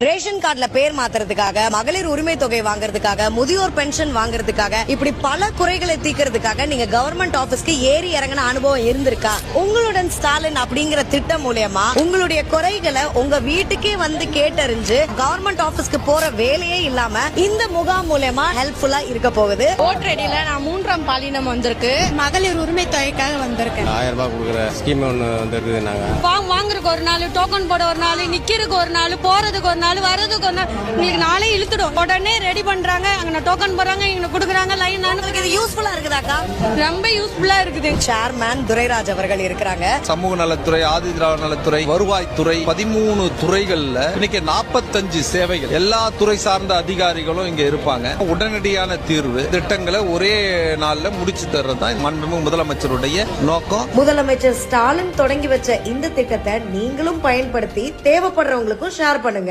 Ration கார்டுல பேர் மாத்துறதுக்காக, மகளிர் உரிமை தொகை வாங்குறதுக்காக, முதியோர் பென்ஷன் வாங்குறதுக்காக, இப்படி பல குறைகளை தீர்க்கிறதுக்காக நீங்க கவர்மெண்ட் ஆபீஸ்க்கு ஏறி இறங்கின அனுபவம் இருந்திருக்கா? உங்களுடன் ஸ்டாலின் அப்படிங்கிற திட்டம் மூலமா உங்களுடைய குறைகளை உங்க வீட்டுக்கே வந்து கேட்டறிஞ்சு கவர்மெண்ட் ஆபீஸ்க்கு போற வேலையே இல்லாம இந்த முகாம் மூலமா ஹெல்ப்ஃபுல்லா இருக்க போகுது. ஓட்டடியில நான் 3ஆம் பாலினம் வந்திருக்கு. மகளிர் உரிமை தொகைக்காக வந்திருக்கேன். 1000 ரூபாய் கொடுக்குற ஸ்கீம் ஒன்று வந்துருக்குது. நாங்க வாங்குறதுக்கு ஒரு நாள், டோக்கன் போட ஒரு நாள், நிக்கிறதுக்கு ஒரு நாள், போறதுக்கு ஒரு நாள், வரதுக்கு ஒரு நாள், நீங்க நாளே இழுத்துடும். உடனே ரெடி பண்றாங்க, அங்க டோக்கன் போறாங்க, இங்க கொடுக்குறாங்க லைன். இது யூஸ்ஃபுல்லா இருக்குதாக்கா? ரொம்ப யூஸ்ஃபுல்லா இருக்குது. சேர்மேன் துரைராஜ் அவர்கள் இருக்கிறாங்க. சமூக நலத்துறை, ஆதிதிராவிட நலத்துறை, வருவாய்த்துறை, 13 துறைகள்ல இன்னைக்கு 45 சேவைகள். எல்லா துறை சார்ந்த அதிகாரிகளும் இங்க இருப்பாங்க. உடனடியான தீர்வு திட்டங்களை ஒரே நாள்ல முடிச்சு தர்றதுதான் மாண்புமிகு முதலமைச்சருடைய நோக்கம். முதலமைச்சர் ஸ்டாலின் தொடங்கி வச்ச இந்த திட்டத்தை நீங்களும் பயன்படுத்தி தேவைப்படுறவங்களுக்கும் ஷேர் பண்ணுங்க.